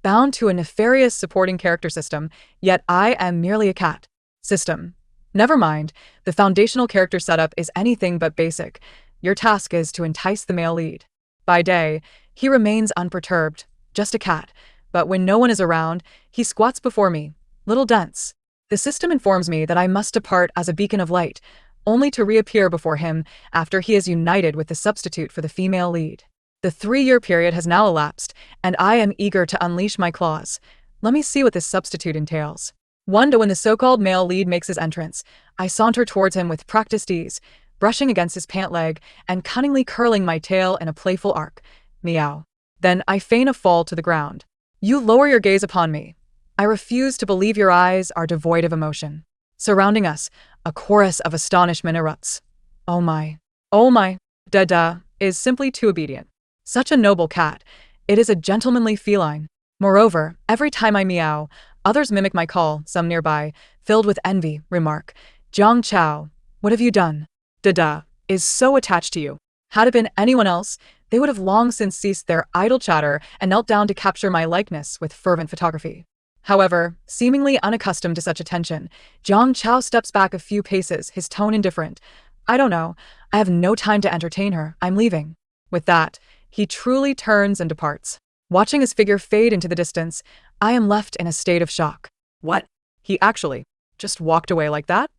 bound to a nefarious supporting character system, yet I am merely a cat. System. Never mind, the foundational character setup is anything but basic. Your task is to entice the male lead. By day, he remains unperturbed, just a cat, but when no one is around, he squats before me, little dense. The system informs me that I must depart as a beacon of light, only to reappear before him after he is united with the substitute for the female lead. The 3-year period has now elapsed, and I am eager to unleash my claws. Let me see what this substitute entails. One day when the so-called male lead makes his entrance, I saunter towards him with practiced ease, brushing against his pant leg and cunningly curling my tail in a playful arc. Meow. Then I feign a fall to the ground. You lower your gaze upon me. I refuse to believe your eyes are devoid of emotion. Surrounding us, a chorus of astonishment erupts. Oh my. Dada is simply too obedient. Such a noble cat. It is a gentlemanly feline. Moreover, every time I meow, others mimic my call, some nearby, filled with envy, remark, Jiang Chao, what have you done? Dada is so attached to you. Had it been anyone else, they would have long since ceased their idle chatter and knelt down to capture my likeness with fervent photography. However, seemingly unaccustomed to such attention, Jiang Chao steps back a few paces, his tone indifferent. I don't know. I have no time to entertain her. I'm leaving. With that, he truly turns and departs. Watching his figure fade into the distance, I am left in a state of shock. What? He actually just walked away like that?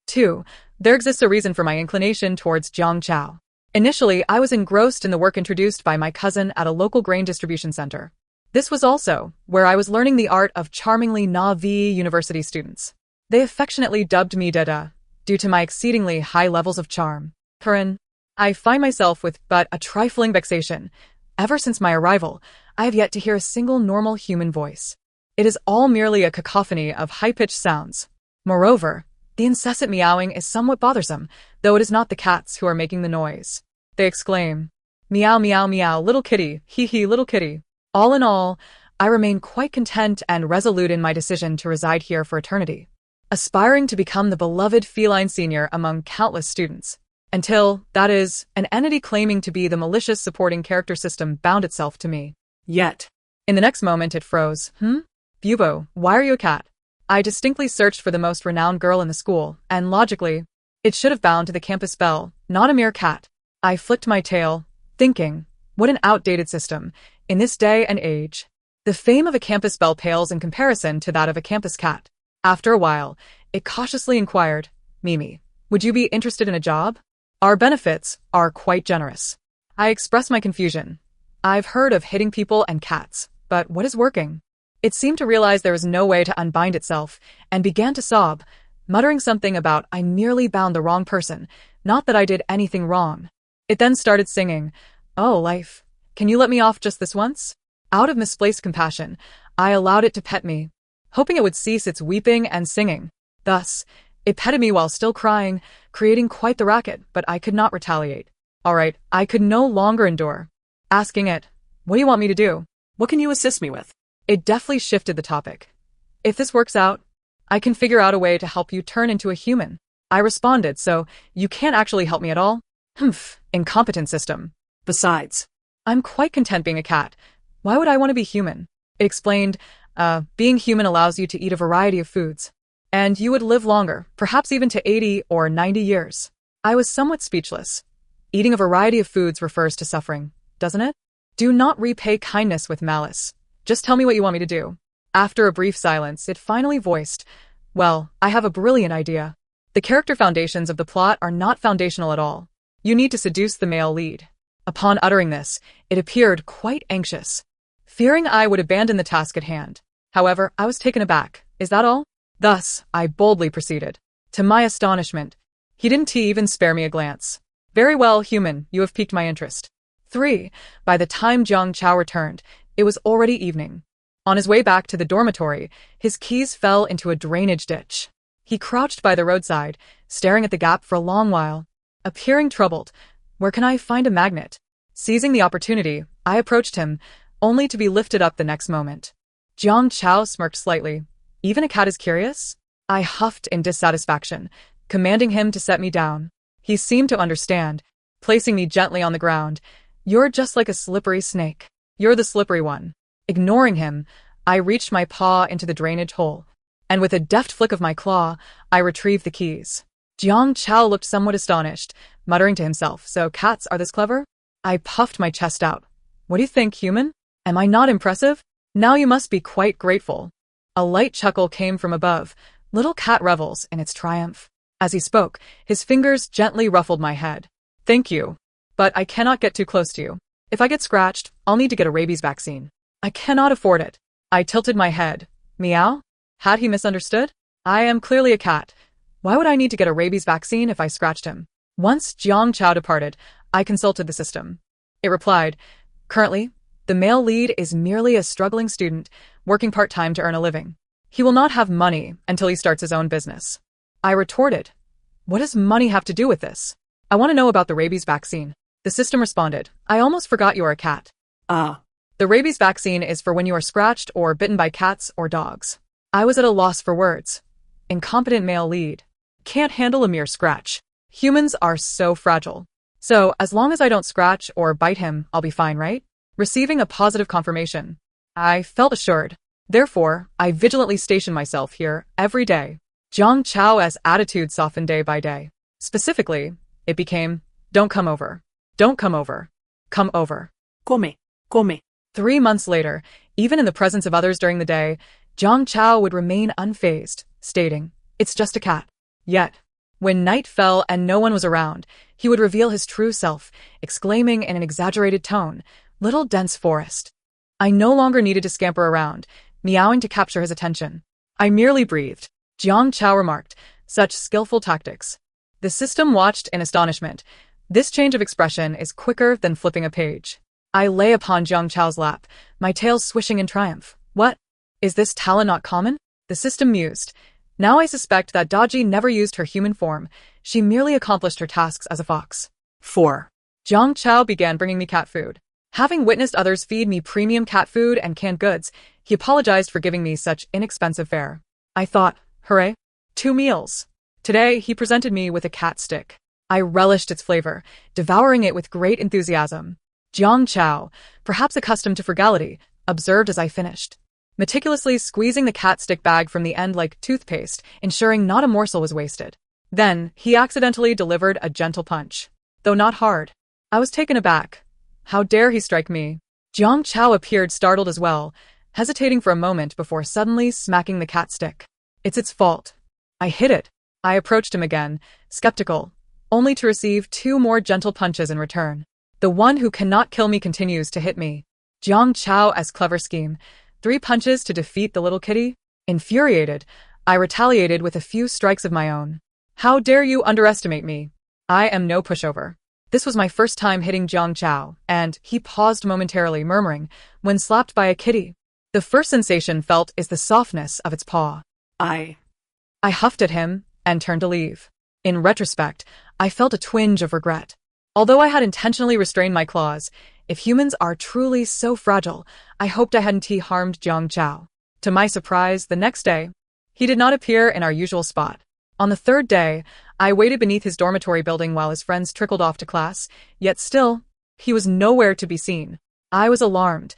2. There exists a reason for my inclination towards Jiang Chao. Initially, I was engrossed in the work introduced by my cousin at a local grain distribution center. This was also where I was learning the art of charmingly Navi university students. They affectionately dubbed me Dada, due to my exceedingly high levels of charm. Curran, I find myself with but a trifling vexation. Ever since my arrival, I have yet to hear a single normal human voice. It is all merely a cacophony of high-pitched sounds. Moreover, the incessant meowing is somewhat bothersome, though it is not the cats who are making the noise. They exclaim, meow meow meow, little kitty, hee hee, little kitty. All in all, I remain quite content and resolute in my decision to reside here for eternity, aspiring to become the beloved feline senior among countless students. Until, that is, an entity claiming to be the malicious supporting character system bound itself to me. Yet. In the next moment it froze. Bubo, why are you a cat? I distinctly searched for the most renowned girl in the school, and logically, it should have bound to the campus belle, not a mere cat. I flicked my tail, thinking, what an outdated system, in this day and age. The fame of a campus belle pales in comparison to that of a campus cat. After a while, it cautiously inquired, Mimi, would you be interested in a job? Our benefits are quite generous. I expressed my confusion. I've heard of hitting people and cats, but what is working? It seemed to realize there was no way to unbind itself, and began to sob, muttering something about I merely bound the wrong person, not that I did anything wrong. It then started singing, Oh, life, can you let me off just this once? Out of misplaced compassion, I allowed it to pet me, hoping it would cease its weeping and singing. Thus, it petted me while still crying, creating quite the racket, but I could not retaliate. All right, I could no longer endure. Asking it, what do you want me to do? What can you assist me with? It deftly shifted the topic. If this works out, I can figure out a way to help you turn into a human. I responded, so you can't actually help me at all? Incompetent system. Besides, I'm quite content being a cat. Why would I want to be human? It explained, being human allows you to eat a variety of foods. And you would live longer, perhaps even to 80 or 90 years. I was somewhat speechless. Eating a variety of foods refers to suffering, doesn't it? Do not repay kindness with malice. Just tell me what you want me to do. After a brief silence, it finally voiced, well, I have a brilliant idea. The character foundations of the plot are not foundational at all. You need to seduce the male lead. Upon uttering this, it appeared quite anxious, fearing I would abandon the task at hand. However, I was taken aback. Is that all? Thus, I boldly proceeded. To my astonishment, he didn't even spare me a glance. Very well, human, you have piqued my interest. 3. By the time Jiang Chao returned, it was already evening. On his way back to the dormitory, his keys fell into a drainage ditch. He crouched by the roadside, staring at the gap for a long while. Appearing troubled, where can I find a magnet? Seizing the opportunity, I approached him, only to be lifted up the next moment. Jiang Chao smirked slightly. Even a cat is curious? I huffed in dissatisfaction, commanding him to set me down. He seemed to understand, placing me gently on the ground. You're just like a slippery snake. You're the slippery one. Ignoring him, I reached my paw into the drainage hole, and with a deft flick of my claw, I retrieved the keys. Jiang Chao looked somewhat astonished, muttering to himself, "So cats are this clever?" I puffed my chest out. "What do you think, human? Am I not impressive? Now you must be quite grateful." A light chuckle came from above. Little cat revels in its triumph. As he spoke, his fingers gently ruffled my head. "Thank you, but I cannot get too close to you. If I get scratched, I'll need to get a rabies vaccine. I cannot afford it." I tilted my head. Meow? Had he misunderstood? I am clearly a cat. Why would I need to get a rabies vaccine if I scratched him? Once Jiang Chao departed, I consulted the system. It replied, "Currently, the male lead is merely a struggling student, working part-time to earn a living. He will not have money until he starts his own business." I retorted, "What does money have to do with this? I want to know about the rabies vaccine." The system responded, "I almost forgot you are a cat. The rabies vaccine is for when you are scratched or bitten by cats or dogs." I was at a loss for words. Incompetent male lead. Can't handle a mere scratch. Humans are so fragile. So, as long as I don't scratch or bite him, I'll be fine, right? Receiving a positive confirmation, I felt assured. Therefore, I vigilantly stationed myself here every day. Jiang Chao's attitude softened day by day. Specifically, it became, "Don't come over. Don't come over. Come over. Come." 3 months later, even in the presence of others during the day, Jiang Chao would remain unfazed, stating, "It's just a cat." Yet, when night fell and no one was around, he would reveal his true self, exclaiming in an exaggerated tone, "Little dense forest." I no longer needed to scamper around, meowing to capture his attention. I merely breathed. Jiang Chao remarked, "Such skillful tactics." The system watched in astonishment. This change of expression is quicker than flipping a page. I lay upon Jiang Chao's lap, my tail swishing in triumph. "What? Is this talent not common?" The system mused. "Now I suspect that Daji never used her human form. She merely accomplished her tasks as a fox." 4. Jiang Chao began bringing me cat food. Having witnessed others feed me premium cat food and canned goods, he apologized for giving me such inexpensive fare. I thought, hooray, 2 meals. Today, he presented me with a cat stick. I relished its flavor, devouring it with great enthusiasm. Jiang Chao, perhaps accustomed to frugality, observed as I finished, meticulously squeezing the cat stick bag from the end like toothpaste, ensuring not a morsel was wasted. Then, he accidentally delivered a gentle punch. Though not hard. I was taken aback. How dare he strike me? Jiang Chao appeared startled as well, hesitating for a moment before suddenly smacking the cat stick. "It's its fault. I hit it." I approached him again, skeptical, only to receive 2 more gentle punches in return. The one who cannot kill me continues to hit me. Jiang Chao's clever scheme. 3 punches to defeat the little kitty? Infuriated, I retaliated with a few strikes of my own. "How dare you underestimate me? I am no pushover." This was my first time hitting Jiang Chao, and he paused momentarily, murmuring, "When slapped by a kitty, the first sensation felt is the softness of its paw." I huffed at him and turned to leave. In retrospect, I felt a twinge of regret. Although I had intentionally restrained my claws, if humans are truly so fragile, I hoped I hadn't harmed Jiang Chao. To my surprise, the next day, he did not appear in our usual spot. On the 3rd day, I waited beneath his dormitory building while his friends trickled off to class, yet still, he was nowhere to be seen. I was alarmed.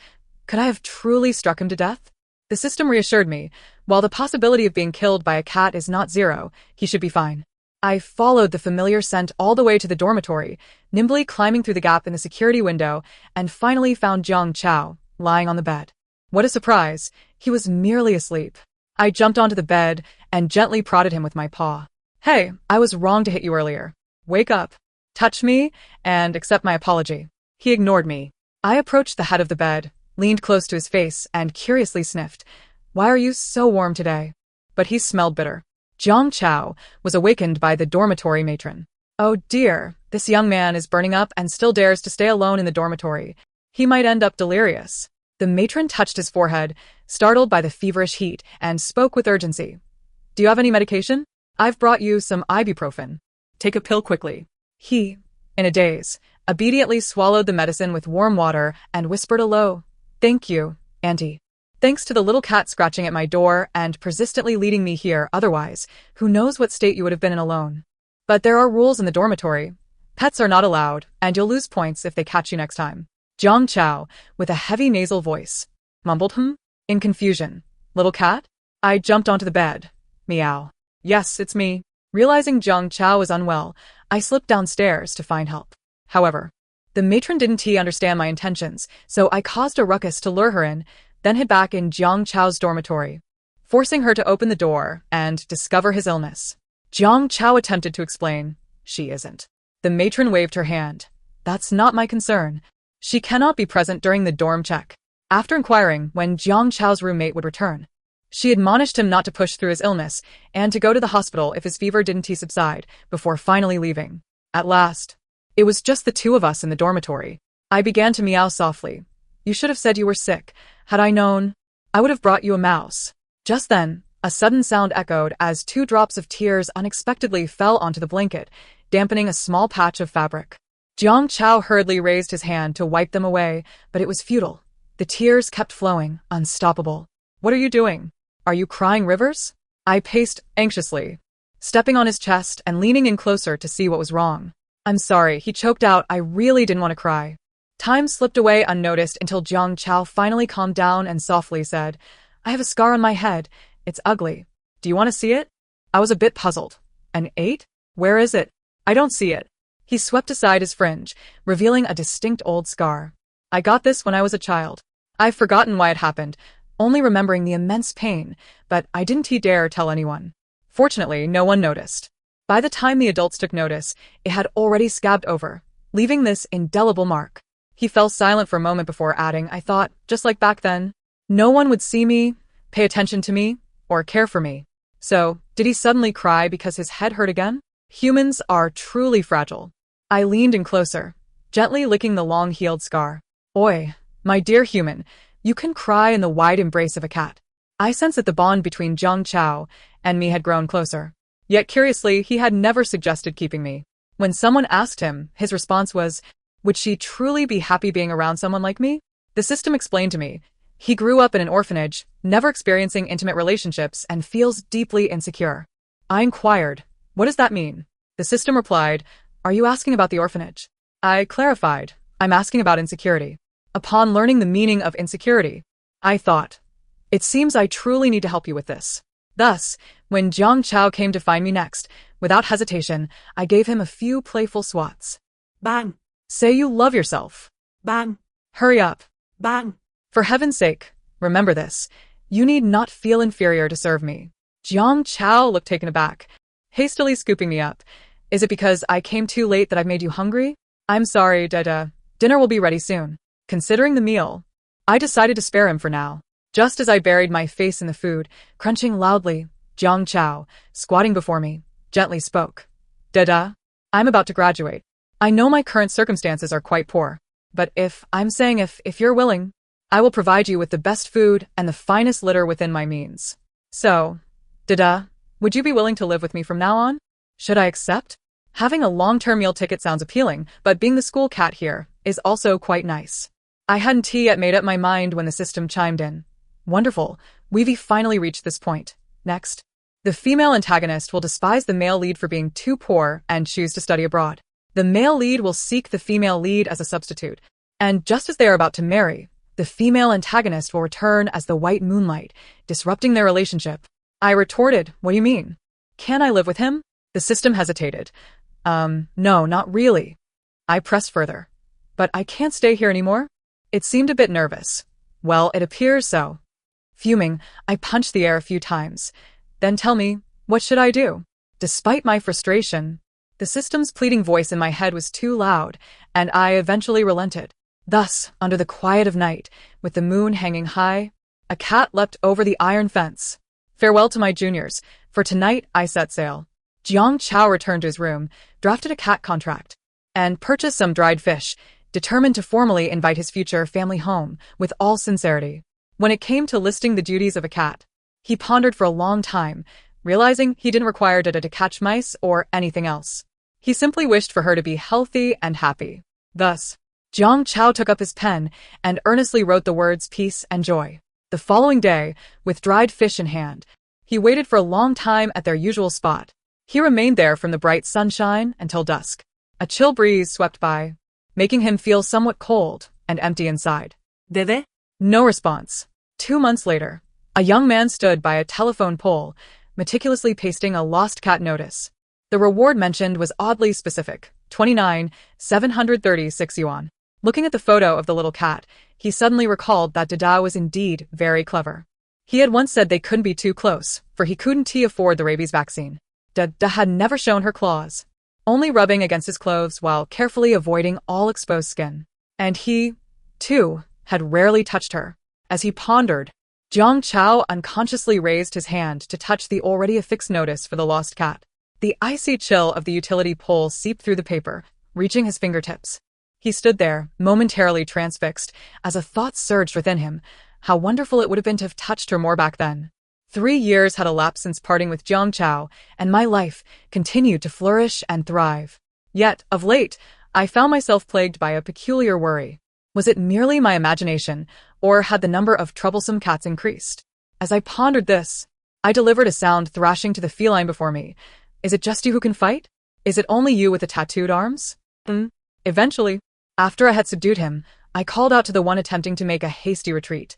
Could I have truly struck him to death? The system reassured me. While the possibility of being killed by a cat is not 0, he should be fine. I followed the familiar scent all the way to the dormitory, nimbly climbing through the gap in the security window, and finally found Jiang Chao, lying on the bed. What a surprise! He was merely asleep. I jumped onto the bed and gently prodded him with my paw. "Hey, I was wrong to hit you earlier. Wake up. Touch me, and accept my apology." He ignored me. I approached the head of the bed, leaned close to his face, and curiously sniffed. "Why are you so warm today?" But he smelled bitter. Jiang Chao was awakened by the dormitory matron. "Oh dear, this young man is burning up and still dares to stay alone in the dormitory. He might end up delirious." The matron touched his forehead, startled by the feverish heat, and spoke with urgency. "Do you have any medication? I've brought you some ibuprofen. Take a pill quickly." He, in a daze, obediently swallowed the medicine with warm water and whispered a low, "Thank you, Auntie." Thanks to the little cat scratching at my door and persistently leading me here, otherwise, who knows what state you would have been in alone. But there are rules in the dormitory. Pets are not allowed, and you'll lose points if they catch you next time. Jiang Chao, with a heavy nasal voice. mumbled in confusion. Little cat? I jumped onto the bed. Meow. Yes, it's me. Realizing Jiang Chao was unwell, I slipped downstairs to find help. However, the matron didn't understand my intentions, so I caused a ruckus to lure her in, then hid back in Jiang Chao's dormitory, forcing her to open the door and discover his illness. Jiang Chao attempted to explain. She isn't. The matron waved her hand. That's not my concern. She cannot be present during the dorm check. After inquiring when Jiang Chao's roommate would return, she admonished him not to push through his illness and to go to the hospital if his fever didn't subside before finally leaving. At last, it was just the two of us in the dormitory. I began to meow softly. You should have said you were sick. Had I known, I would have brought you a mouse. Just then, a sudden sound echoed as 2 drops of tears unexpectedly fell onto the blanket, dampening a small patch of fabric. Jiang Chao hurriedly raised his hand to wipe them away, but it was futile. The tears kept flowing, unstoppable. What are you doing? Are you crying rivers? I paced anxiously, stepping on his chest and leaning in closer to see what was wrong. I'm sorry, he choked out. I really didn't want to cry. Time slipped away unnoticed until Jiang Chao finally calmed down and softly said, I have a scar on my head. It's ugly. Do you want to see it? I was a bit puzzled. An 8? Where is it? I don't see it. He swept aside his fringe, revealing a distinct old scar. I got this when I was a child. I've forgotten why it happened, only remembering the immense pain, but I didn't dare tell anyone. Fortunately, no one noticed. By the time the adults took notice, it had already scabbed over, leaving this indelible mark. He fell silent for a moment before adding, I thought, just like back then, no one would see me, pay attention to me, or care for me. So, did he suddenly cry because his head hurt again? Humans are truly fragile. I leaned in closer, gently licking the long-healed scar. Oi, my dear human, you can cry in the wide embrace of a cat. I sensed that the bond between Jiang Chao and me had grown closer. Yet curiously, he had never suggested keeping me. When someone asked him, his response was, would she truly be happy being around someone like me? The system explained to me. He grew up in an orphanage, never experiencing intimate relationships, and feels deeply insecure. I inquired, what does that mean? The system replied, are you asking about the orphanage? I clarified, I'm asking about insecurity. Upon learning the meaning of insecurity, I thought, it seems I truly need to help you with this. Thus, when Jiang Chao came to find me next, without hesitation, I gave him a few playful swats. Bang. Say you love yourself. Bang. Hurry up. Bang. For heaven's sake, remember this. You need not feel inferior to serve me. Jiang Chao looked taken aback, hastily scooping me up. Is it because I came too late that I've made you hungry? I'm sorry, Dada. Dinner will be ready soon. Considering the meal, I decided to spare him for now. Just as I buried my face in the food, crunching loudly, Jiang Chao, squatting before me, gently spoke. Dada, I'm about to graduate. I know my current circumstances are quite poor, but if you're willing, I will provide you with the best food and the finest litter within my means. So, Dada, would you be willing to live with me from now on? Should I accept? Having a long-term meal ticket sounds appealing, but being the school cat here is also quite nice. I hadn't yet made up my mind when the system chimed in. Wonderful, we've finally reached this point. Next, the female antagonist will despise the male lead for being too poor and choose to study abroad. The male lead will seek the female lead as a substitute, and just as they are about to marry, the female antagonist will return as the white moonlight, disrupting their relationship. I retorted, what do you mean? Can I live with him? The system hesitated. No, not really. I pressed further. But I can't stay here anymore? It seemed a bit nervous. Well, it appears so. Fuming, I punched the air a few times. Then tell me, what should I do? Despite my frustration, the system's pleading voice in my head was too loud, and I eventually relented. Thus, under the quiet of night, with the moon hanging high, a cat leapt over the iron fence. Farewell to my juniors, for tonight I set sail. Jiang Chao returned to his room, drafted a cat contract, and purchased some dried fish, determined to formally invite his future family home with all sincerity. When it came to listing the duties of a cat, he pondered for a long time, realizing he didn't require Dada to catch mice or anything else. He simply wished for her to be healthy and happy. Thus, Jiang Chao took up his pen and earnestly wrote the words peace and joy. The following day, with dried fish in hand, he waited for a long time at their usual spot. He remained there from the bright sunshine until dusk. A chill breeze swept by, making him feel somewhat cold and empty inside. Dede? No response. 2 months later, a young man stood by a telephone pole, meticulously pasting a lost cat notice. The reward mentioned was oddly specific, 29,736 yuan. Looking at the photo of the little cat, he suddenly recalled that Dada was indeed very clever. He had once said they couldn't be too close, for he couldn't afford the rabies vaccine. Dada had never shown her claws, only rubbing against his clothes while carefully avoiding all exposed skin. And he, too, had rarely touched her. As he pondered, Jiang Chao unconsciously raised his hand to touch the already affixed notice for the lost cat. The icy chill of the utility pole seeped through the paper, reaching his fingertips. He stood there, momentarily transfixed, as a thought surged within him. How wonderful it would have been to have touched her more back then. 3 years had elapsed since parting with Jiang Chao, and my life continued to flourish and thrive. Yet, of late, I found myself plagued by a peculiar worry. Was it merely my imagination, or had the number of troublesome cats increased? As I pondered this, I delivered a sound thrashing to the feline before me. Is it just you who can fight? Is it only you with the tattooed arms? Eventually, after I had subdued him, I called out to the one attempting to make a hasty retreat.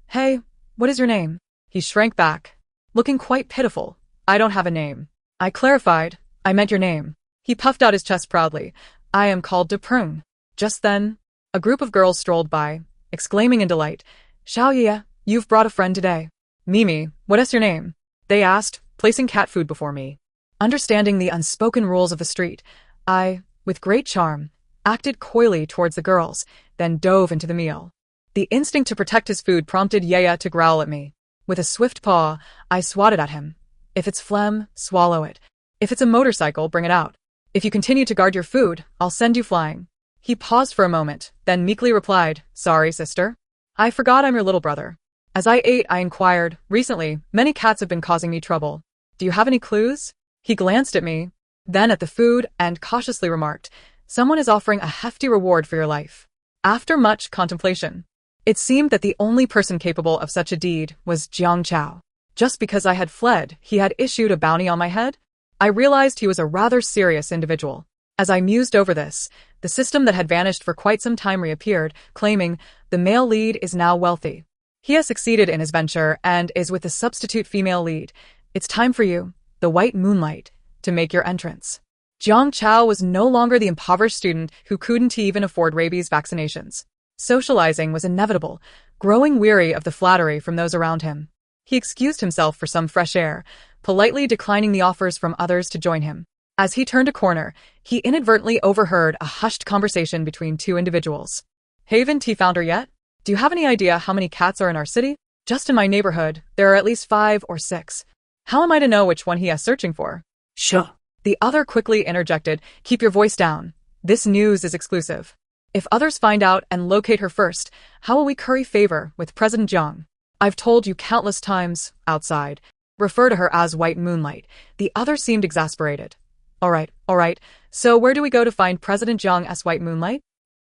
Hey, what is your name? He shrank back, looking quite pitiful. I don't have a name. I clarified, I meant your name. He puffed out his chest proudly. I am called Deepening. Just then, a group of girls strolled by, exclaiming in delight, Xiaoye, you've brought a friend today. Mimi, what is your name? They asked, placing cat food before me. Understanding the unspoken rules of the street, I, with great charm, acted coyly towards the girls, then dove into the meal. The instinct to protect his food prompted Yaya to growl at me. With a swift paw, I swatted at him. If it's phlegm, swallow it. If it's a motorcycle, bring it out. If you continue to guard your food, I'll send you flying. He paused for a moment, then meekly replied, Sorry, sister. I forgot I'm your little brother. As I ate, I inquired, Recently, many cats have been causing me trouble. Do you have any clues? He glanced at me, then at the food, and cautiously remarked, Someone is offering a hefty reward for your life. After much contemplation, it seemed that the only person capable of such a deed was Jiang Chao. Just because I had fled, he had issued a bounty on my head? I realized he was a rather serious individual. As I mused over this, the system that had vanished for quite some time reappeared, claiming, the male lead is now wealthy. He has succeeded in his venture and is with a substitute female lead. It's time for you, the white moonlight, to make your entrance. Jiang Chao was no longer the impoverished student who couldn't even afford rabies vaccinations. Socializing was inevitable, growing weary of the flattery from those around him. He excused himself for some fresh air, politely declining the offers from others to join him. As he turned a corner, he inadvertently overheard a hushed conversation between two individuals. Haven't you found her yet? Do you have any idea how many cats are in our city? Just in my neighborhood, there are at least 5 or 6. How am I to know which one he is searching for? Sure. The other quickly interjected, Keep your voice down. This news is exclusive. If others find out and locate her first, how will we curry favor with President Jiang? I've told you countless times, outside. Refer to her as White Moonlight. The other seemed exasperated. All right. So where do we go to find President Jiang as White Moonlight?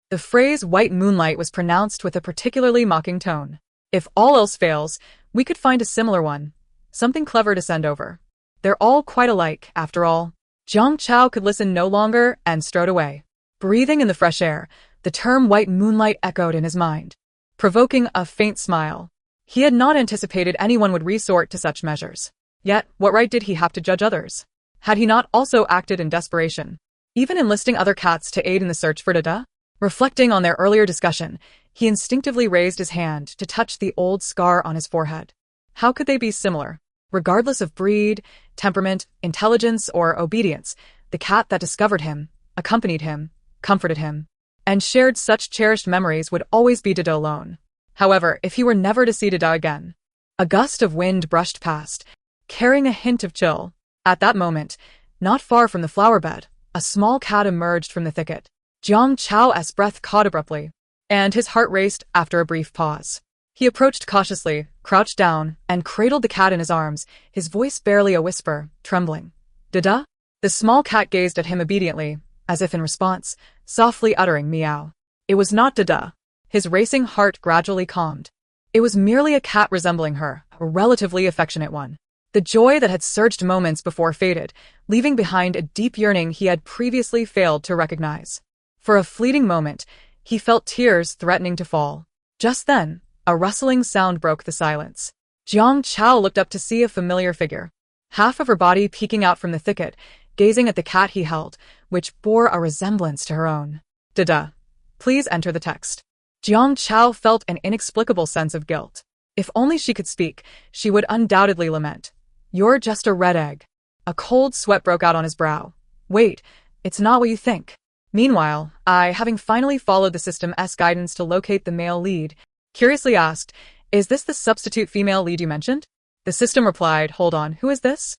The phrase White Moonlight was pronounced with a particularly mocking tone. If all else fails, we could find a similar one. Something clever to send over. They're all quite alike, after all. Jiang Chao could listen no longer and strode away. Breathing in the fresh air, the term White Moonlight echoed in his mind, provoking a faint smile. He had not anticipated anyone would resort to such measures. Yet, what right did he have to judge others? Had he not also acted in desperation, even enlisting other cats to aid in the search for Dada? Reflecting on their earlier discussion, he instinctively raised his hand to touch the old scar on his forehead. How could they be similar? Regardless of breed, temperament, intelligence, or obedience, the cat that discovered him, accompanied him, comforted him, and shared such cherished memories would always be Dada alone. However, if he were never to see Dada again, a gust of wind brushed past, carrying a hint of chill. At that moment, not far from the flower bed, a small cat emerged from the thicket. Jiang Chao's breath caught abruptly, and his heart raced after a brief pause. He approached cautiously, crouched down, and cradled the cat in his arms, his voice barely a whisper, trembling. Dada? The small cat gazed at him obediently, as if in response, softly uttering meow. It was not Dada. His racing heart gradually calmed. It was merely a cat resembling her, a relatively affectionate one. The joy that had surged moments before faded, leaving behind a deep yearning he had previously failed to recognize. For a fleeting moment, he felt tears threatening to fall. Just then, A rustling sound broke the silence. Jiang Chao looked up to see a familiar figure, half of her body peeking out from the thicket, gazing at the cat he held, which bore a resemblance to her own. "Dada, please enter the text." Jiang Chao felt an inexplicable sense of guilt. If only she could speak, she would undoubtedly lament. "You're just a red egg." A cold sweat broke out on his brow. "Wait, it's not what you think." Meanwhile, I, having finally followed the system's guidance to locate the male lead, curiously asked, "Is this the substitute female lead you mentioned?" The system replied, "Hold on, who is this?"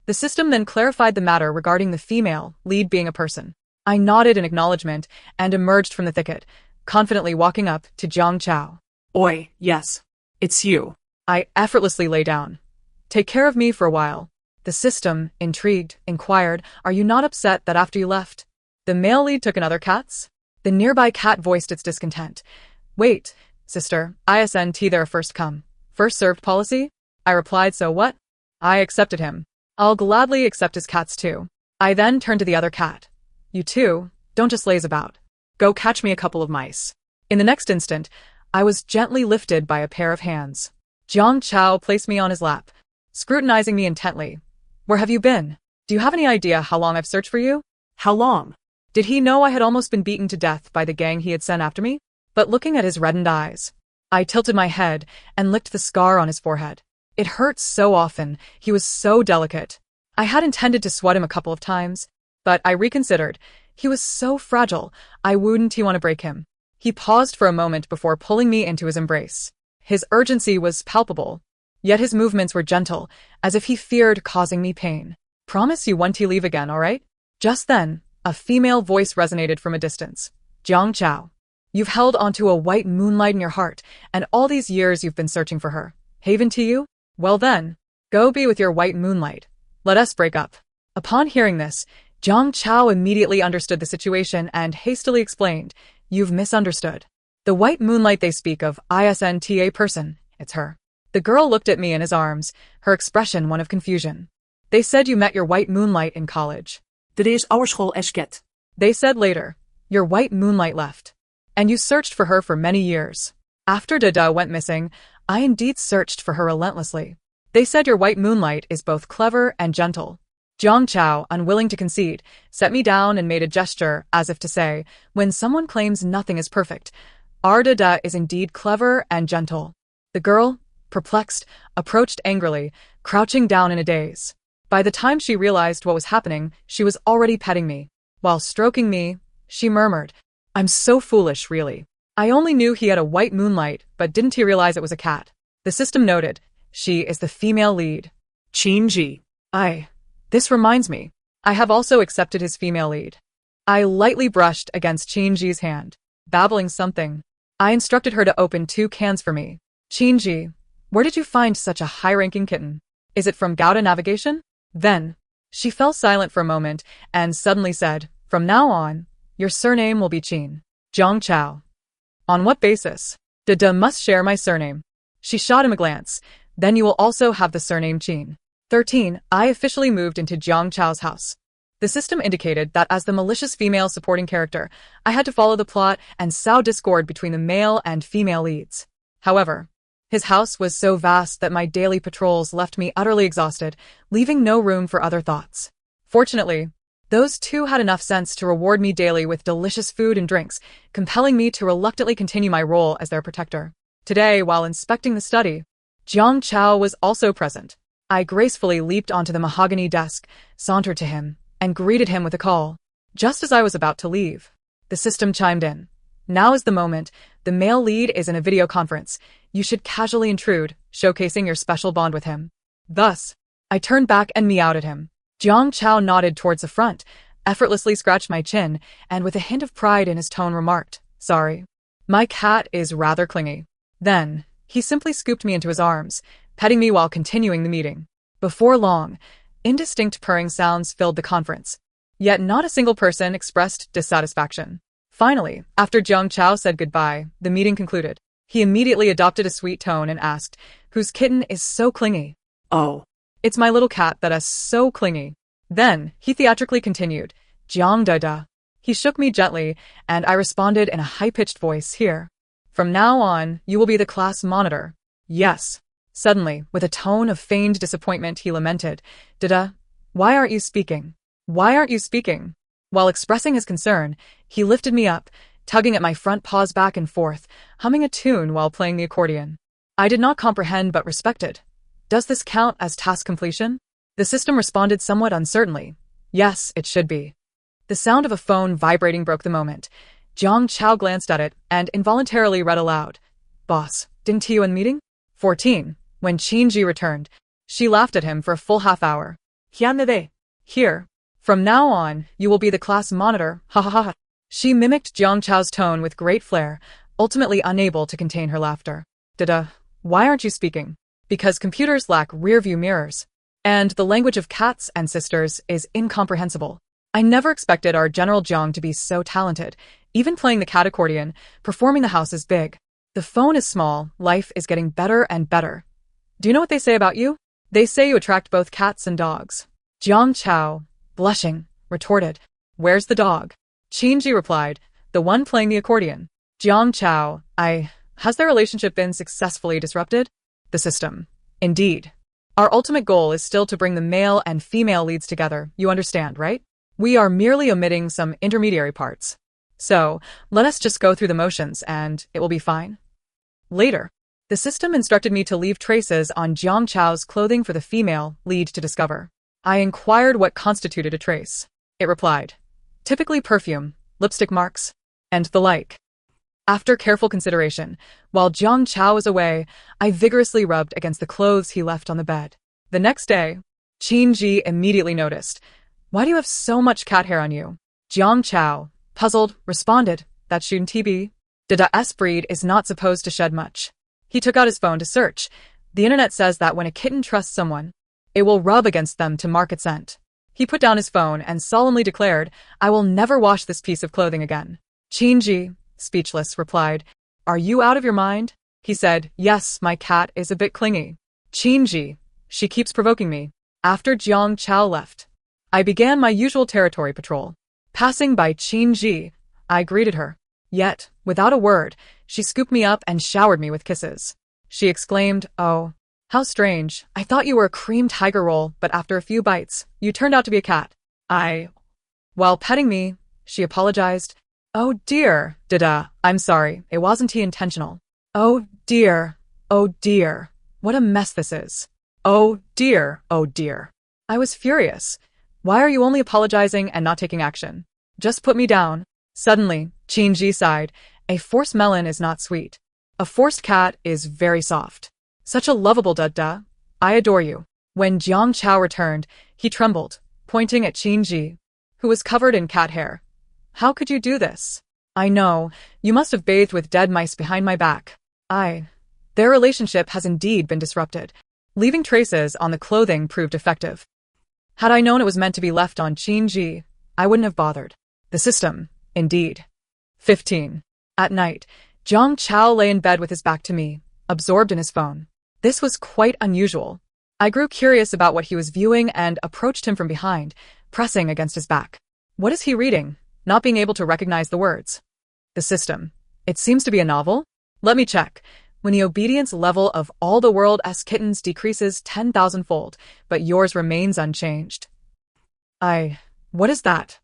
The system then clarified the matter regarding the female lead being a person. I nodded in acknowledgement and emerged from the thicket, confidently walking up to Jiang Chao. "Oi, yes, it's you." I effortlessly lay down. "Take care of me for a while." The system, intrigued, inquired, "Are you not upset that after you left, the male lead took another cat's?" The nearby cat voiced its discontent. "Wait, sister, isn't there a first come, first served policy?" I replied, "So what?" I accepted him. "I'll gladly accept his cats too." I then turned to the other cat. "You too, don't just laze about. Go catch me a couple of mice." In the next instant, I was gently lifted by a pair of hands. Jiang Chao placed me on his lap, scrutinizing me intently. "Where have you been? Do you have any idea how long I've searched for you?" "How long?" Did he know I had almost been beaten to death by the gang he had sent after me? But looking at his reddened eyes, I tilted my head and licked the scar on his forehead. It hurt so often, he was so delicate. I had intended to swat him a couple of times, but I reconsidered. He was so fragile, I wouldn't want to break him. He paused for a moment before pulling me into his embrace. His urgency was palpable, yet his movements were gentle, as if he feared causing me pain. "Promise you won't leave again, all right?" Just then, a female voice resonated from a distance. "Jiang Chao, you've held onto a white moonlight in your heart, and all these years you've been searching for her. Haven to you? Well then, go be with your white moonlight. Let us break up." Upon hearing this, Jiang Chao immediately understood the situation and hastily explained, "You've misunderstood. The white moonlight they speak of isn't a person, it's her." The girl looked at me in his arms, her expression one of confusion. "They said you met your white moonlight in college." "Dit is our school esket." They said later, "Your white moonlight left. And you searched for her for many years." After Dada went missing, I indeed searched for her relentlessly. They said your white moonlight is both clever and gentle. Jiang Chao, unwilling to concede, set me down and made a gesture as if to say, when someone claims nothing is perfect, our Dada is indeed clever and gentle. The girl, perplexed, approached angrily, crouching down in a daze. By the time she realized what was happening, she was already petting me. While stroking me, she murmured, "I'm so foolish, really. I only knew he had a white moonlight, but didn't he realize it was a cat?" The system noted, "She is the female lead." Chinji. This reminds me. I have also accepted his female lead. I lightly brushed against Chinji's hand, babbling something. I instructed her to open 2 cans for me. "Chinji, where did you find such a high-ranking kitten? Is it from Gouda Navigation?" Then, she fell silent for a moment and suddenly said, "From now on, your surname will be Chin. Jiang Chao." "On what basis?" "Dada must share my surname." She shot him a glance. "Then you will also have the surname Chin." 13. I officially moved into Jiang Chao's house. The system indicated that as the malicious female supporting character, I had to follow the plot and sow discord between the male and female leads. However, his house was so vast that my daily patrols left me utterly exhausted, leaving no room for other thoughts. Fortunately, those 2 had enough sense to reward me daily with delicious food and drinks, compelling me to reluctantly continue my role as their protector. Today, while inspecting the study, Jiang Chao was also present. I gracefully leaped onto the mahogany desk, sauntered to him, and greeted him with a call. Just as I was about to leave, the system chimed in. "Now is the moment. The male lead is in a video conference. You should casually intrude, showcasing your special bond with him." Thus, I turned back and meowed at him. Jiang Chao nodded towards the front, effortlessly scratched my chin, and with a hint of pride in his tone remarked, "Sorry. My cat is rather clingy." Then, he simply scooped me into his arms, petting me while continuing the meeting. Before long, indistinct purring sounds filled the conference, yet not a single person expressed dissatisfaction. Finally, after Jiang Chao said goodbye, the meeting concluded. He immediately adopted a sweet tone and asked, "Whose kitten is so clingy?" "Oh, "It's my little cat that is so clingy." Then, he theatrically continued, "Jiang Dada." He shook me gently, and I responded in a high-pitched voice, "Here." From now on, you will be the class monitor. Yes. Suddenly, with a tone of feigned disappointment, he lamented, Dada, why aren't you speaking? Why aren't you speaking? While expressing his concern, he lifted me up, tugging at my front paws back and forth, humming a tune while playing the accordion. I did not comprehend but respected. Does this count as task completion? The system responded somewhat uncertainly. Yes, it should be. The sound of a phone vibrating broke the moment. Jiang Chao glanced at it and involuntarily read aloud. Boss, didn't you in meeting? 14. When Qinji returned, she laughed at him for a full half hour. Here. From now on, you will be the class monitor, ha ha ha. She mimicked Jiang Chao's tone with great flair, ultimately unable to contain her laughter. Dada, why aren't you speaking? Because computers lack rear-view mirrors. And the language of cats and sisters is incomprehensible. I never expected our General Jiang to be so talented. Even playing the cat accordion, performing the house is big. The phone is small, life is getting better and better. Do you know what they say about you? They say you attract both cats and dogs. Jiang Chao, blushing, retorted, Where's the dog? Qinji replied, The one playing the accordion. Jiang Chao, has their relationship been successfully disrupted? The system. Indeed. Our ultimate goal is still to bring the male and female leads together, you understand, right? We are merely omitting some intermediary parts. So, let us just go through the motions and it will be fine. Later, the system instructed me to leave traces on Jiang Chao's clothing for the female lead to discover. I inquired what constituted a trace. It replied, typically perfume, lipstick marks, and the like. After careful consideration, while Jiang Chao was away, I vigorously rubbed against the clothes he left on the bed. The next day, Qinji immediately noticed, Why do you have so much cat hair on you? Jiang Chao, puzzled, responded, That shouldn't be. Dada's breed is not supposed to shed much. He took out his phone to search. The internet says that when a kitten trusts someone, it will rub against them to mark its scent. He put down his phone and solemnly declared, I will never wash this piece of clothing again. Qinji, speechless, replied, Are you out of your mind? He said, Yes, my cat is a bit clingy. Qinji, she keeps provoking me. After Jiang Chao left, I began my usual territory patrol. Passing by Qinji, I greeted her. Yet, without a word, she scooped me up and showered me with kisses. She exclaimed, Oh, how strange. I thought you were a cream tiger roll, but after a few bites, you turned out to be a cat. While petting me, she apologized. Oh dear, Dada, I'm sorry, it wasn't intentional. Oh dear, what a mess this is. Oh dear. I was furious. Why are you only apologizing and not taking action? Just put me down. Suddenly, Qinji sighed. A forced melon is not sweet. A forced cat is very soft. Such a lovable Dada. I adore you. When Jiang Chao returned, he trembled, pointing at Qinji, who was covered in cat hair. How could you do this? I know, you must have bathed with dead mice behind my back. Their relationship has indeed been disrupted. Leaving traces on the clothing proved effective. Had I known it was meant to be left on Qinji, I wouldn't have bothered. The system, indeed. 15. At night, Jiang Chao lay in bed with his back to me, absorbed in his phone. This was quite unusual. I grew curious about what he was viewing and approached him from behind, pressing against his back. What is he reading? Not being able to recognize the words. The system. It seems to be a novel? Let me check. When the obedience level of all the world's kittens decreases 10,000-fold, but yours remains unchanged. What is that?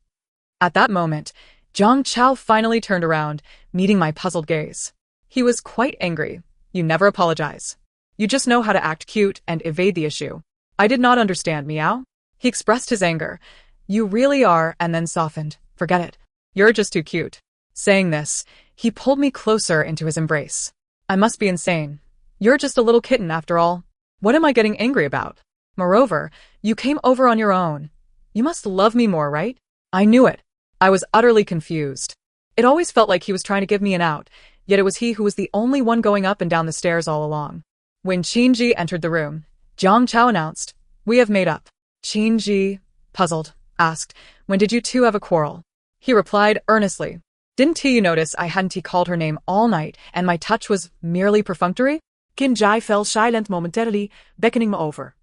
At that moment, Jiang Chao finally turned around, meeting my puzzled gaze. He was quite angry. You never apologize. You just know how to act cute and evade the issue. I did not understand, meow. He expressed his anger. You really are, and then softened. Forget it. You're just too cute. Saying this, he pulled me closer into his embrace. I must be insane. You're just a little kitten after all. What am I getting angry about? Moreover, you came over on your own. You must love me more, right? I knew it. I was utterly confused. It always felt like he was trying to give me an out, yet it was he who was the only one going up and down the stairs all along. When Qinji entered the room, Jiang Chao announced, We have made up. Qinji, puzzled, asked, When did you two have a quarrel? He replied earnestly, Didn't you notice I hadn't called her name all night and my touch was merely perfunctory? Qinji fell silent momentarily, beckoning me over.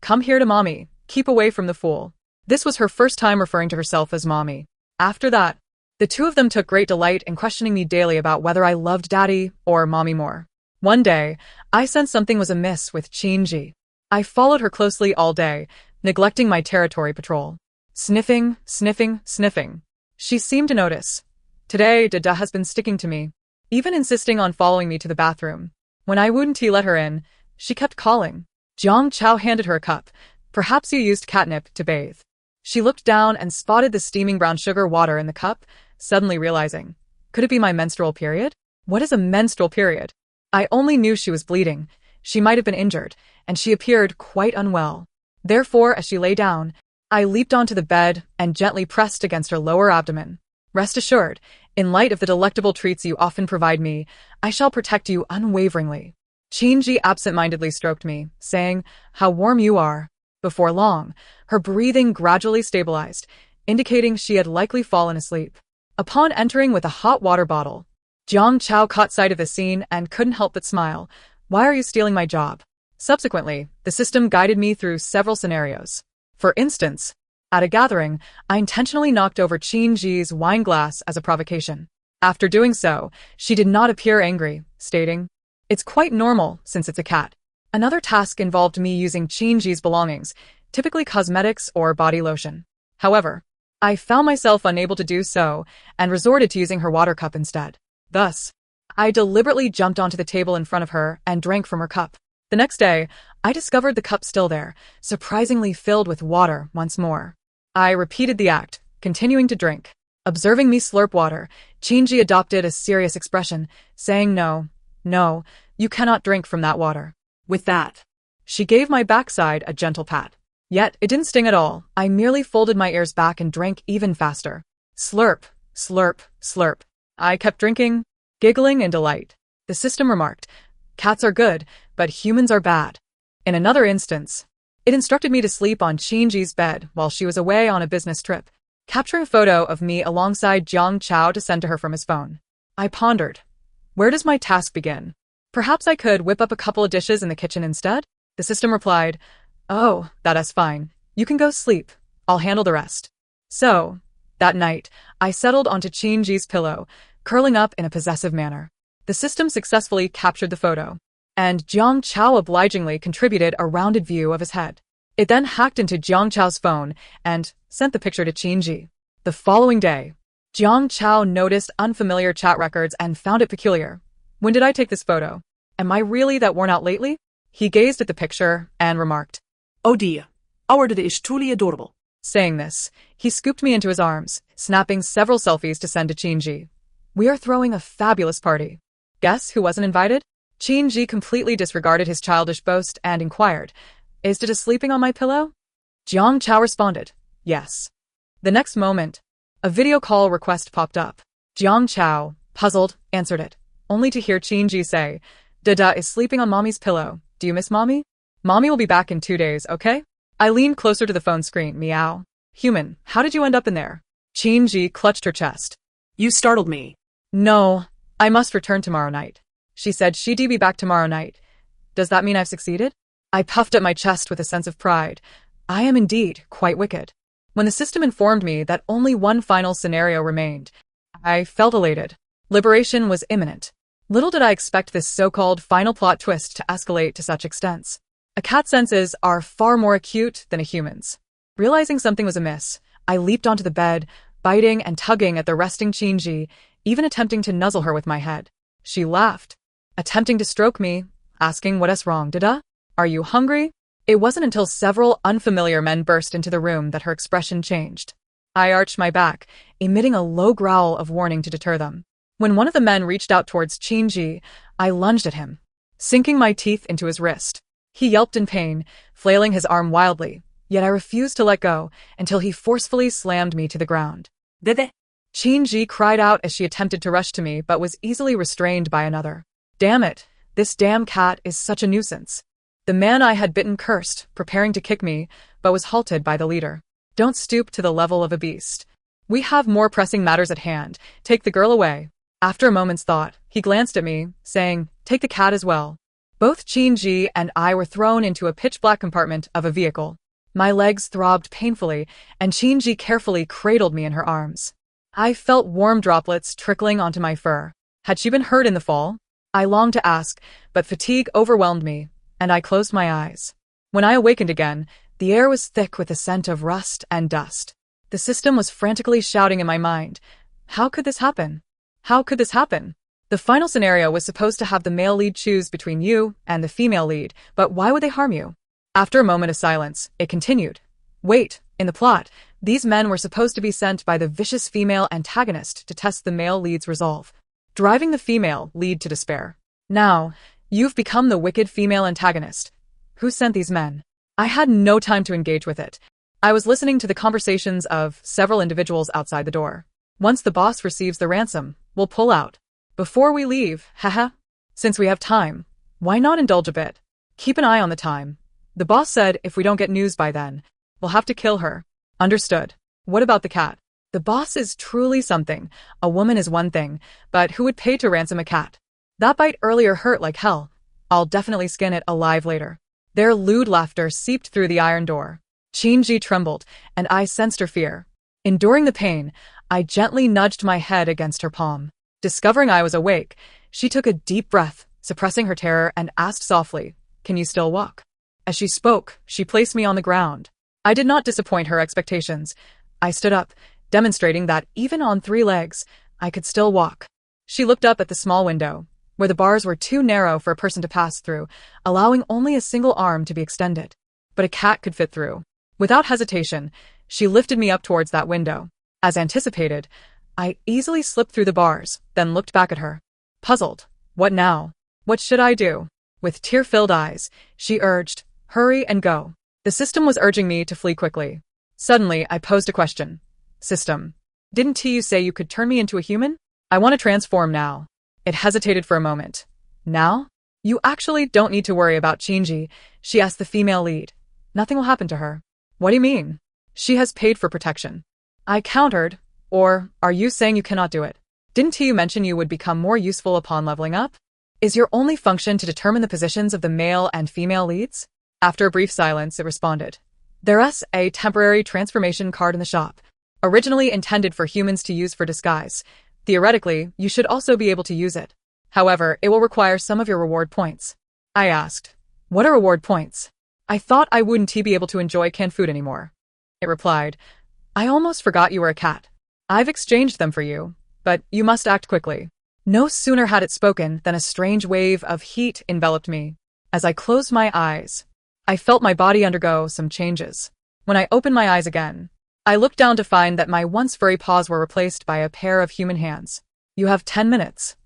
Come here to mommy. Keep away from the fool. This was her first time referring to herself as mommy. After that, The two of them took great delight in questioning me daily about whether I loved daddy or mommy more. One day, I sensed something was amiss with Chinji. I followed her closely all day, neglecting my territory patrol. Sniffing, sniffing, sniffing. She seemed to notice. Today, Dada has been sticking to me, even insisting on following me to the bathroom. When I wouldn't let her in, she kept calling. Jiang Chao handed her a cup. Perhaps you used catnip to bathe. She looked down and spotted the steaming brown sugar water in the cup, suddenly realizing. Could it be my menstrual period? What is a menstrual period? I only knew she was bleeding. She might have been injured, and she appeared quite unwell. Therefore, as she lay down, I leaped onto the bed and gently pressed against her lower abdomen. Rest assured, in light of the delectable treats you often provide me, I shall protect you unwaveringly. Chinji absent-mindedly stroked me, saying, "How warm you are." Before long, her breathing gradually stabilized, indicating she had likely fallen asleep. Upon entering with a hot water bottle, Jiang Chao caught sight of the scene and couldn't help but smile. "Why are you stealing my job?" Subsequently, the system guided me through several scenarios. For instance, at a gathering, I intentionally knocked over Chinji's wine glass as a provocation. After doing so, she did not appear angry, stating, "It's quite normal since it's a cat." Another task involved me using Chinji's belongings, typically cosmetics or body lotion. However, I found myself unable to do so and resorted to using her water cup instead. Thus, I deliberately jumped onto the table in front of her and drank from her cup. The next day, I discovered the cup still there, surprisingly filled with water once more. I repeated the act, continuing to drink. Observing me slurp water, Chinji adopted a serious expression, saying, "No, you cannot drink from that water." With that, she gave my backside a gentle pat. Yet, it didn't sting at all. I merely folded my ears back and drank even faster. Slurp, slurp, slurp. I kept drinking, giggling in delight. The system remarked, "Cats are good, but humans are bad." In another instance, it instructed me to sleep on Chinji's bed while she was away on a business trip, capturing a photo of me alongside Jiang Chao to send to her from his phone. I pondered, where does my task begin? Perhaps I could whip up a couple of dishes in the kitchen instead? The system replied, "Oh, that's fine. You can go sleep. I'll handle the rest." So, that night, I settled onto Chinji's pillow, curling up in a possessive manner. The system successfully captured the photo, and Jiang Chao obligingly contributed a rounded view of his head. It then hacked into Jiang Chao's phone and sent the picture to Chinji. The following day, Jiang Chao noticed unfamiliar chat records and found it peculiar. "When did I take this photo? Am I really that worn out lately?" He gazed at the picture and remarked, "Oh dear, our Dada is truly adorable." Saying this, he scooped me into his arms, snapping several selfies to send to Chinji. "We are throwing a fabulous party. Guess who wasn't invited?" Chinji completely disregarded his childish boast and inquired, "Is Dada sleeping on my pillow?" Jiang Chao responded, "Yes." The next moment, a video call request popped up. Jiang Chao, puzzled, answered it, only to hear Chinji say, "Dada is sleeping on mommy's pillow. Do you miss mommy? Mommy will be back in 2 days, okay?" I leaned closer to the phone screen, meow. "Human, how did you end up in there?" Chinji clutched her chest. "You startled me." "No, I must return tomorrow night." She said she'd be back tomorrow night. Does that mean I've succeeded? I puffed at my chest with a sense of pride. I am indeed quite wicked. When the system informed me that only one final scenario remained, I felt elated. Liberation was imminent. Little did I expect this so-called final plot twist to escalate to such extents. A cat's senses are far more acute than a human's. Realizing something was amiss, I leaped onto the bed, biting and tugging at the resting Chinji, even attempting to nuzzle her with my head. She laughed, attempting to stroke me, asking what's wrong, Dada? Are you hungry? It wasn't until several unfamiliar men burst into the room that her expression changed. I arched my back, emitting a low growl of warning to deter them. When one of the men reached out towards Chinji, I lunged at him, sinking my teeth into his wrist. He yelped in pain, flailing his arm wildly, yet I refused to let go until he forcefully slammed me to the ground. "Dede." Chinji cried out as she attempted to rush to me but was easily restrained by another. Damn it, this damn cat is such a nuisance. The man I had bitten cursed, preparing to kick me, but was halted by the leader. Don't stoop to the level of a beast. We have more pressing matters at hand. Take the girl away. After a moment's thought, he glanced at me, saying, "Take the cat as well." Both Chinji and I were thrown into a pitch-black compartment of a vehicle. My legs throbbed painfully, and Chinji carefully cradled me in her arms. I felt warm droplets trickling onto my fur. Had she been hurt in the fall? I longed to ask, but fatigue overwhelmed me, and I closed my eyes. When I awakened again, the air was thick with the scent of rust and dust. The system was frantically shouting in my mind. How could this happen? How could this happen? The final scenario was supposed to have the male lead choose between you and the female lead, but why would they harm you? After a moment of silence, it continued. Wait, in the plot, these men were supposed to be sent by the vicious female antagonist to test the male lead's resolve, driving the female lead to despair. Now, you've become the wicked female antagonist. Who sent these men? I had no time to engage with it. I was listening to the conversations of several individuals outside the door. Once the boss receives the ransom, we'll pull out. Before we leave, haha. Since we have time, why not indulge a bit? Keep an eye on the time. The boss said if we don't get news by then, we'll have to kill her. Understood. What about the cat? The boss is truly something. A woman is one thing, but who would pay to ransom a cat? That bite earlier hurt like hell. I'll definitely skin it alive later. Their lewd laughter seeped through the iron door. Shinji trembled, and I sensed her fear. Enduring the pain, I gently nudged my head against her palm. Discovering I was awake, she took a deep breath, suppressing her terror, and asked softly, "Can you still walk?" As she spoke, she placed me on the ground. I did not disappoint her expectations. I stood up, demonstrating that even on 3 legs, I could still walk. She looked up at the small window, where the bars were too narrow for a person to pass through, allowing only a single arm to be extended. But a cat could fit through. Without hesitation, she lifted me up towards that window. As anticipated, I easily slipped through the bars, then looked back at her. Puzzled. What now? What should I do? With tear-filled eyes, she urged, "Hurry and go." The system was urging me to flee quickly. Suddenly, I posed a question. System, didn't you say you could turn me into a human? I want to transform now. It hesitated for a moment. Now? You actually don't need to worry about Shinji, she asked the female lead. Nothing will happen to her. What do you mean? She has paid for protection. I countered. Or, are you saying you cannot do it? Didn't you mention you would become more useful upon leveling up? Is your only function to determine the positions of the male and female leads? After a brief silence, it responded. There's a temporary transformation card in the shop, originally intended for humans to use for disguise. Theoretically, you should also be able to use it. However, it will require some of your reward points. I asked, what are reward points? I thought I wouldn't be able to enjoy canned food anymore. It replied, I almost forgot you were a cat. I've exchanged them for you, but you must act quickly. No sooner had it spoken than a strange wave of heat enveloped me. As I closed my eyes, I felt my body undergo some changes. When I opened my eyes again, I looked down to find that my once furry paws were replaced by a pair of human hands. You have 10 minutes.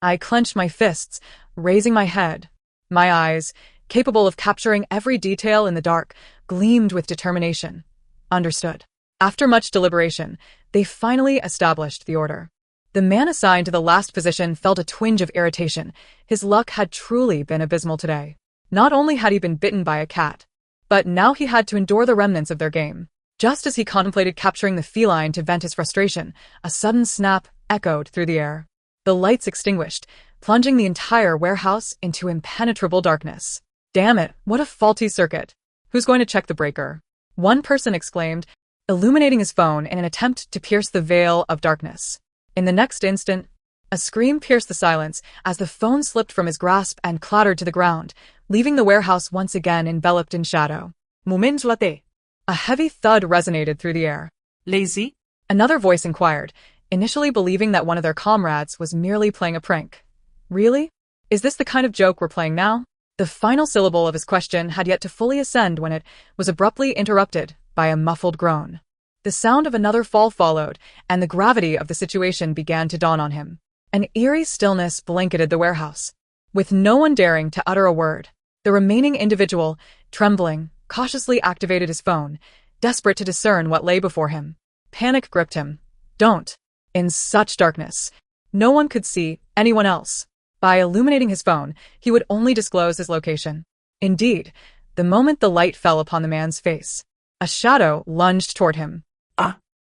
I clenched my fists, raising my head. My eyes, capable of capturing every detail in the dark, gleamed with determination. Understood. After much deliberation, they finally established the order. The man assigned to the last position felt a twinge of irritation. His luck had truly been abysmal today. Not only had he been bitten by a cat, but now he had to endure the remnants of their game. Just as he contemplated capturing the feline to vent his frustration, a sudden snap echoed through the air. The lights extinguished, plunging the entire warehouse into impenetrable darkness. Damn it, what a faulty circuit. Who's going to check the breaker? One person exclaimed, illuminating his phone in an attempt to pierce the veil of darkness. In the next instant, a scream pierced the silence as the phone slipped from his grasp and clattered to the ground, leaving the warehouse once again enveloped in shadow. Moment latte. A heavy thud resonated through the air. Lazy? Another voice inquired, initially believing that one of their comrades was merely playing a prank. Really? Is this the kind of joke we're playing now? The final syllable of his question had yet to fully ascend when it was abruptly interrupted by a muffled groan. The sound of another fall followed, and the gravity of the situation began to dawn on him. An eerie stillness blanketed the warehouse. With no one daring to utter a word, the remaining individual, trembling, cautiously activated his phone, desperate to discern what lay before him. Panic gripped him. Don't. In such darkness, no one could see anyone else. By illuminating his phone, he would only disclose his location. Indeed, the moment the light fell upon the man's face, a shadow lunged toward him.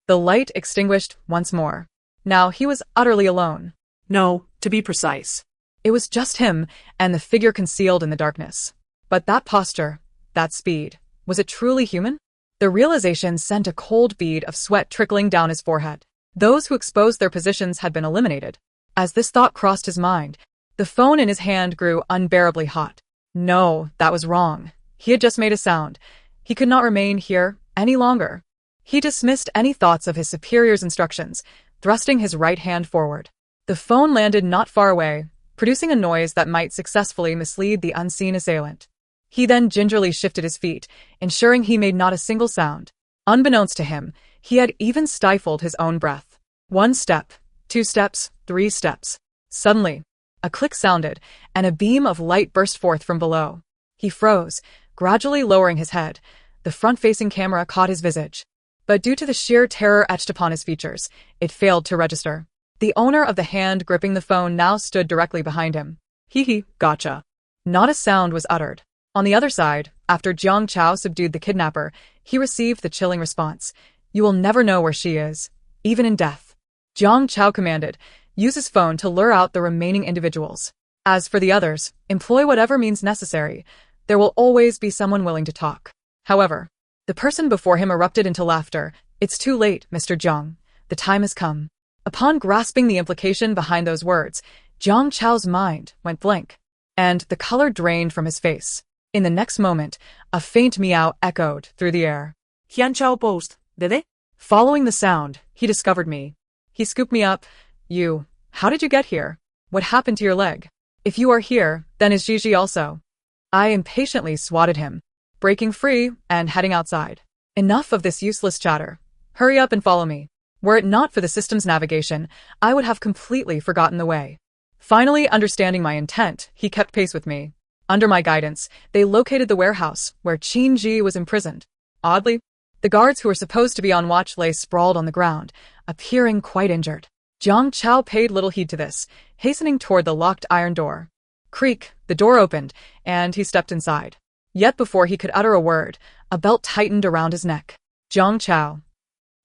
The light extinguished once more. Now he was utterly alone. No, to be precise. It was just him and the figure concealed in the darkness. But that posture, that speed, was it truly human? The realization sent a cold bead of sweat trickling down his forehead. Those who exposed their positions had been eliminated. As this thought crossed his mind, the phone in his hand grew unbearably hot. No, that was wrong. He had just made a sound. He could not remain here any longer. He dismissed any thoughts of his superior's instructions, thrusting his right hand forward. The phone landed not far away, producing a noise that might successfully mislead the unseen assailant. He then gingerly shifted his feet, ensuring he made not a single sound. Unbeknownst to him, he had even stifled his own breath. 1 step, 2 steps, 3 steps. Suddenly, a click sounded, and a beam of light burst forth from below. He froze, gradually lowering his head. The front-facing camera caught his visage. But due to the sheer terror etched upon his features, it failed to register. The owner of the hand gripping the phone now stood directly behind him. Hee, gotcha. Not a sound was uttered. On the other side, after Jiang Chao subdued the kidnapper, he received the chilling response. You will never know where she is, even in death. Jiang Chao commanded, use his phone to lure out the remaining individuals. As for the others, employ whatever means necessary. There will always be someone willing to talk. However, the person before him erupted into laughter. It's too late, Mr. Jiang. The time has come. Upon grasping the implication behind those words, Jiang Chao's mind went blank, and the color drained from his face. In the next moment, a faint meow echoed through the air. Hian Chao post, Dede? Following the sound, he discovered me. He scooped me up. How did you get here? What happened to your leg? If you are here, then is Gigi also? I impatiently swatted him, breaking free and heading outside. Enough of this useless chatter. Hurry up and follow me. Were it not for the system's navigation, I would have completely forgotten the way. Finally understanding my intent, he kept pace with me. Under my guidance, they located the warehouse where Qin Ji was imprisoned. Oddly, the guards who were supposed to be on watch lay sprawled on the ground, appearing quite injured. Jiang Chao paid little heed to this, hastening toward the locked iron door. Creak, the door opened, and he stepped inside. Yet before he could utter a word, a belt tightened around his neck. Jiang Chao.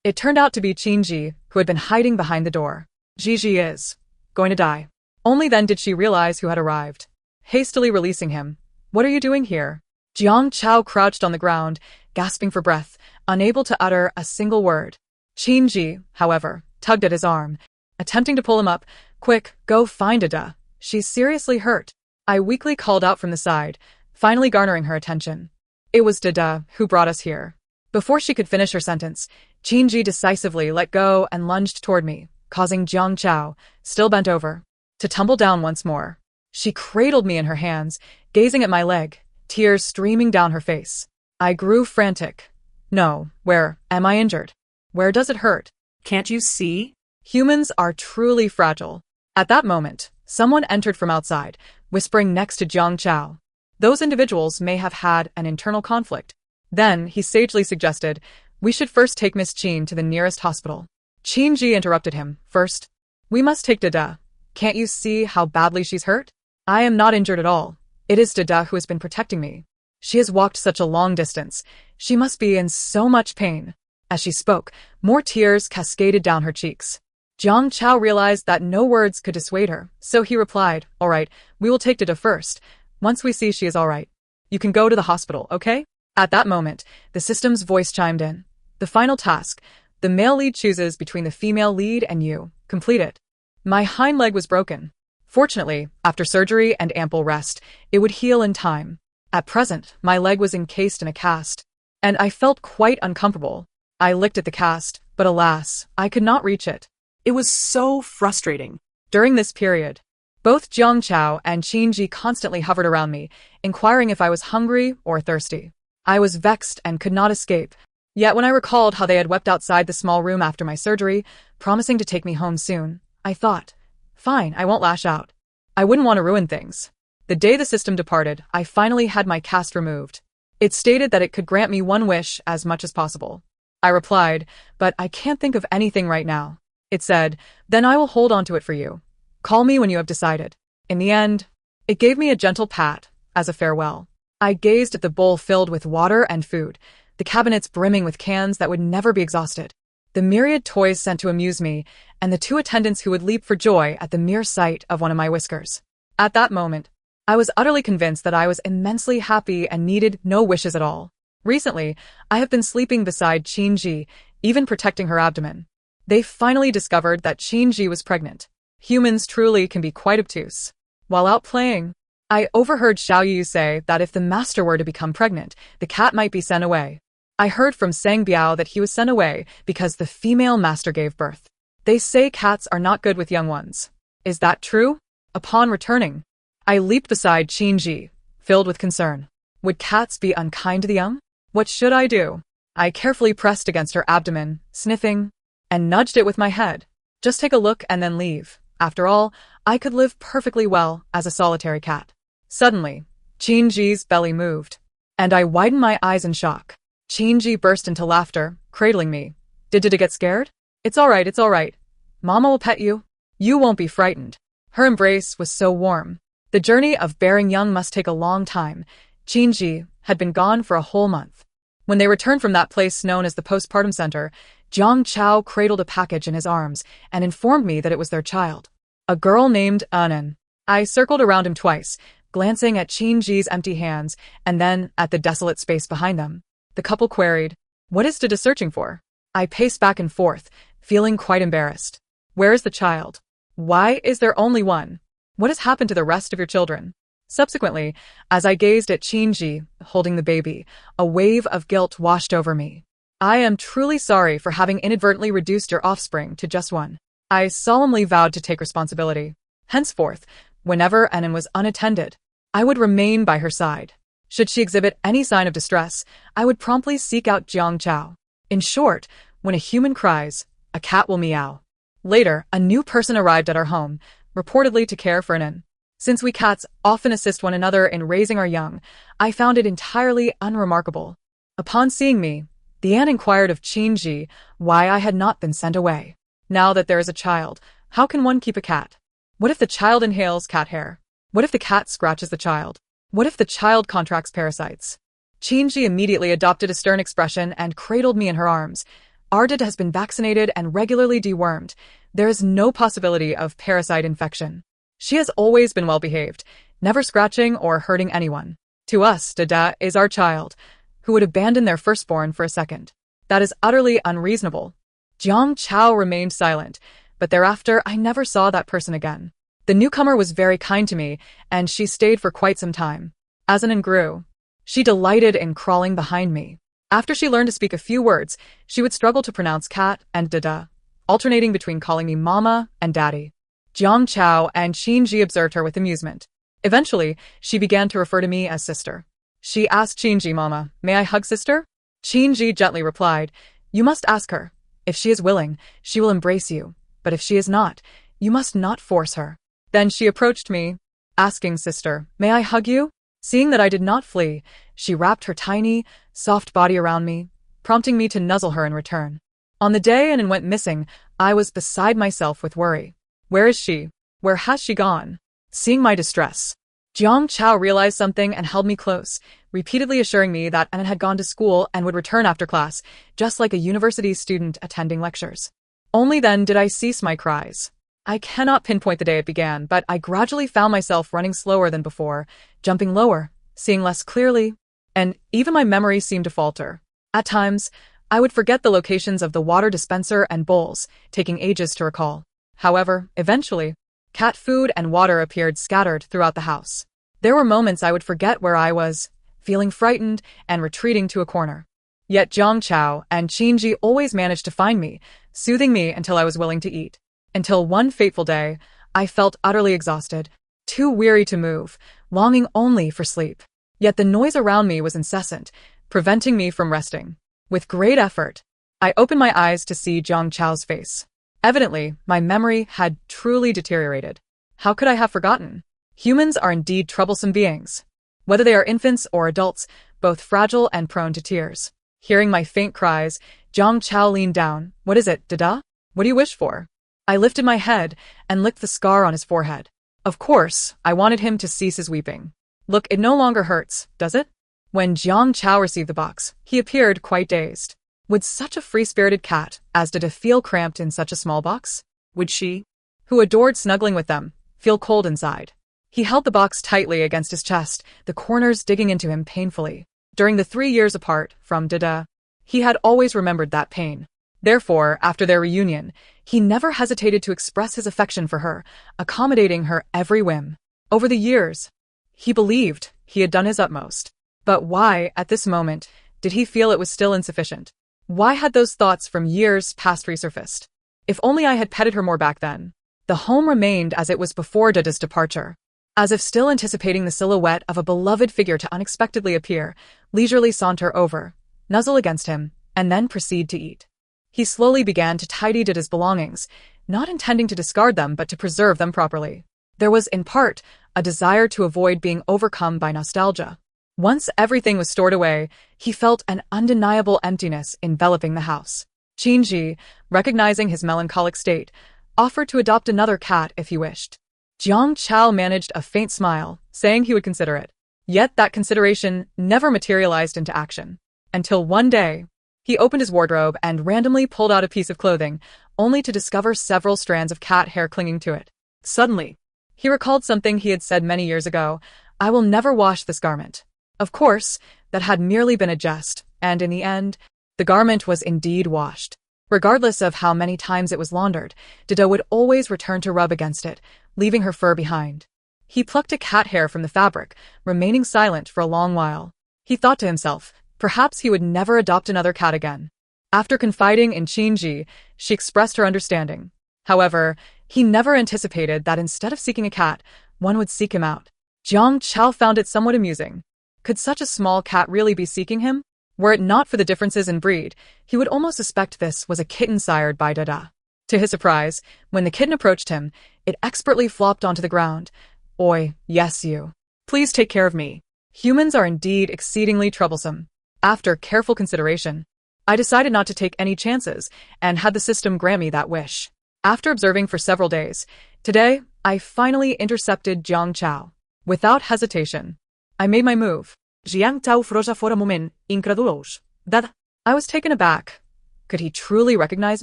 It turned out to be Qin Ji, who had been hiding behind the door. Gigi is going to die. Only then did she realize who had arrived. Hastily releasing him. What are you doing here? Jiang Chao crouched on the ground, gasping for breath, unable to utter a single word. Qin Ji, however, tugged at his arm, attempting to pull him up. Quick, go find Ada. She's seriously hurt. I weakly called out from the side, finally garnering her attention. It was Dada who brought us here. Before she could finish her sentence, Qin Ji decisively let go and lunged toward me, causing Jiang Chao, still bent over, to tumble down once more. She cradled me in her hands, gazing at my leg, tears streaming down her face. I grew frantic. No, where am I injured? Where does it hurt? Can't you see? Humans are truly fragile. At that moment, someone entered from outside, whispering next to Jiang Chao. Those individuals may have had an internal conflict. Then, he sagely suggested, we should first take Miss Qin to the nearest hospital. Qin Ji interrupted him. First, we must take Dada. Can't you see how badly she's hurt? I am not injured at all. It is Dada who has been protecting me. She has walked such a long distance. She must be in so much pain. As she spoke, more tears cascaded down her cheeks. Jiang Chao realized that no words could dissuade her, so he replied, all right, we will take Dada first. Once we see she is all right, you can go to the hospital, okay? At that moment, the system's voice chimed in. The final task. The male lead chooses between the female lead and you. Complete it. My hind leg was broken. Fortunately, after surgery and ample rest, it would heal in time. At present, my leg was encased in a cast, and I felt quite uncomfortable. I licked at the cast, but alas, I could not reach it. It was so frustrating. During this period, both Jiang Chao and Qin Ji constantly hovered around me, inquiring if I was hungry or thirsty. I was vexed and could not escape. Yet when I recalled how they had wept outside the small room after my surgery, promising to take me home soon, I thought, fine, I won't lash out. I wouldn't want to ruin things. The day the system departed, I finally had my cast removed. It stated that it could grant me one wish as much as possible. I replied, but I can't think of anything right now. It said, then I will hold on to it for you. Call me when you have decided. In the end, it gave me a gentle pat as a farewell. I gazed at the bowl filled with water and food, the cabinets brimming with cans that would never be exhausted, the myriad toys sent to amuse me, and the 2 attendants who would leap for joy at the mere sight of one of my whiskers. At that moment, I was utterly convinced that I was immensely happy and needed no wishes at all. Recently, I have been sleeping beside Qin Ji, even protecting her abdomen. They finally discovered that Qinji was pregnant. Humans truly can be quite obtuse. While out playing, I overheard Xiao Yu say that if the master were to become pregnant, the cat might be sent away. I heard from Sang Biao that he was sent away because the female master gave birth. They say cats are not good with young ones. Is that true? Upon returning, I leaped beside Qinji, filled with concern. Would cats be unkind to the young? What should I do? I carefully pressed against her abdomen, sniffing, and nudged it with my head. Just take a look and then leave. After all, I could live perfectly well as a solitary cat. Suddenly, Qinji's belly moved, and I widened my eyes in shock. Qinji burst into laughter, cradling me. Did Dida get scared? It's all right. Mama will pet you. You won't be frightened. Her embrace was so warm. The journey of bearing young must take a long time. Qinji had been gone for a whole month. When they returned from that place known as the postpartum center, Jiang Chao cradled a package in his arms and informed me that it was their child, a girl named Anan. I circled around him twice, glancing at Qinji's empty hands and then at the desolate space behind them. The couple queried, "What is Dida searching for?" I paced back and forth, feeling quite embarrassed. Where is the child? Why is there only one? What has happened to the rest of your children? Subsequently, as I gazed at Qinji holding the baby, a wave of guilt washed over me. I am truly sorry for having inadvertently reduced your offspring to just one. I solemnly vowed to take responsibility. Henceforth, whenever Anan was unattended, I would remain by her side. Should she exhibit any sign of distress, I would promptly seek out Jiang Chao. In short, when a human cries, a cat will meow. Later, a new person arrived at our home, reportedly to care for Anan. Since we cats often assist one another in raising our young, I found it entirely unremarkable. Upon seeing me, the aunt inquired of Qinji why I had not been sent away. Now that there is a child, how can one keep a cat? What if the child inhales cat hair? What if the cat scratches the child? What if the child contracts parasites? Qinji immediately adopted a stern expression and cradled me in her arms. Ardid has been vaccinated and regularly dewormed. There is no possibility of parasite infection. She has always been well behaved, never scratching or hurting anyone. To us, Dada is our child. Who would abandon their firstborn for a second? That is utterly unreasonable. Jiang Chao remained silent, but thereafter I never saw that person again. The newcomer was very kind to me, and she stayed for quite some time. As Anan grew, she delighted in crawling behind me. After she learned to speak a few words, she would struggle to pronounce cat and Dada, alternating between calling me mama and daddy. Jiang Chao and Qinji observed her with amusement. Eventually, she began to refer to me as sister. She asked Qinji, "Mama, may I hug sister?" Qinji gently replied, "You must ask her. If she is willing, she will embrace you. But if she is not, you must not force her." Then she approached me, asking, "Sister, may I hug you?" Seeing that I did not flee, she wrapped her tiny, soft body around me, prompting me to nuzzle her in return. On the day Anan went missing, I was beside myself with worry. Where is she? Where has she gone? Seeing my distress, Jiang Chao realized something and held me close, repeatedly assuring me that Anan had gone to school and would return after class, just like a university student attending lectures. Only then did I cease my cries. I cannot pinpoint the day it began, but I gradually found myself running slower than before, jumping lower, seeing less clearly, and even my memory seemed to falter. At times, I would forget the locations of the water dispenser and bowls, taking ages to recall. However, eventually, cat food and water appeared scattered throughout the house. There were moments I would forget where I was, feeling frightened and retreating to a corner. Yet Jiang Chao and Qinji always managed to find me, soothing me until I was willing to eat. Until one fateful day, I felt utterly exhausted, too weary to move, longing only for sleep. Yet the noise around me was incessant, preventing me from resting. With great effort, I opened my eyes to see Jiang Chao's face. Evidently, my memory had truly deteriorated. How could I have forgotten? Humans are indeed troublesome beings. Whether they are infants or adults, both fragile and prone to tears. Hearing my faint cries, Jiang Chao leaned down. "What is it, Dada? What do you wish for?" I lifted my head and licked the scar on his forehead. Of course, I wanted him to cease his weeping. "Look, it no longer hurts, does it?" When Jiang Chao received the box, he appeared quite dazed. Would such a free-spirited cat as Dada feel cramped in such a small box? Would she, who adored snuggling with them, feel cold inside? He held the box tightly against his chest, the corners digging into him painfully. During the 3 years apart from Dada, he had always remembered that pain. Therefore, after their reunion, he never hesitated to express his affection for her, accommodating her every whim. Over the years, he believed he had done his utmost. But why, at this moment, did he feel it was still insufficient? Why had those thoughts from years past resurfaced? If only I had petted her more back then. The home remained as it was before Dada's departure. As if still anticipating the silhouette of a beloved figure to unexpectedly appear, leisurely saunter over, nuzzle against him, and then proceed to eat. He slowly began to tidy Dada's belongings, not intending to discard them but to preserve them properly. There was, in part, a desire to avoid being overcome by nostalgia. Once everything was stored away, he felt an undeniable emptiness enveloping the house. Qinji, recognizing his melancholic state, offered to adopt another cat if he wished. Jiang Chao managed a faint smile, saying he would consider it. Yet that consideration never materialized into action. Until one day, he opened his wardrobe and randomly pulled out a piece of clothing, only to discover several strands of cat hair clinging to it. Suddenly, he recalled something he had said many years ago: "I will never wash this garment." Of course, that had merely been a jest, and in the end, the garment was indeed washed. Regardless of how many times it was laundered, Dada would always return to rub against it, leaving her fur behind. He plucked a cat hair from the fabric, remaining silent for a long while. He thought to himself, perhaps he would never adopt another cat again. After confiding in Qinji, she expressed her understanding. However, he never anticipated that instead of seeking a cat, one would seek him out. Jiang Chao found it somewhat amusing. Could such a small cat really be seeking him? Were it not for the differences in breed, he would almost suspect this was a kitten sired by Dada. To his surprise, when the kitten approached him, it expertly flopped onto the ground. "Oi, yes you. Please take care of me. Humans are indeed exceedingly troublesome." After careful consideration, I decided not to take any chances and had the system grant me that wish. After observing for several days, today, I finally intercepted Jiang Chao. Without hesitation, I made my move. Jiang Chao froza for a moment, incrédulos. Dada. I was taken aback. Could he truly recognize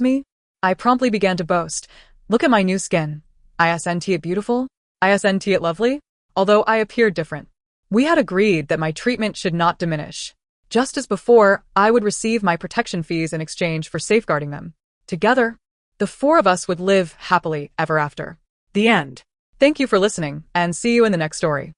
me? I promptly began to boast. "Look at my new skin. Isn't it beautiful? Isn't it lovely?" Although I appeared different. We had agreed that my treatment should not diminish. Just as before, I would receive my protection fees in exchange for safeguarding them. Together, the four of us would live happily ever after. The end. Thank you for listening, and see you in the next story.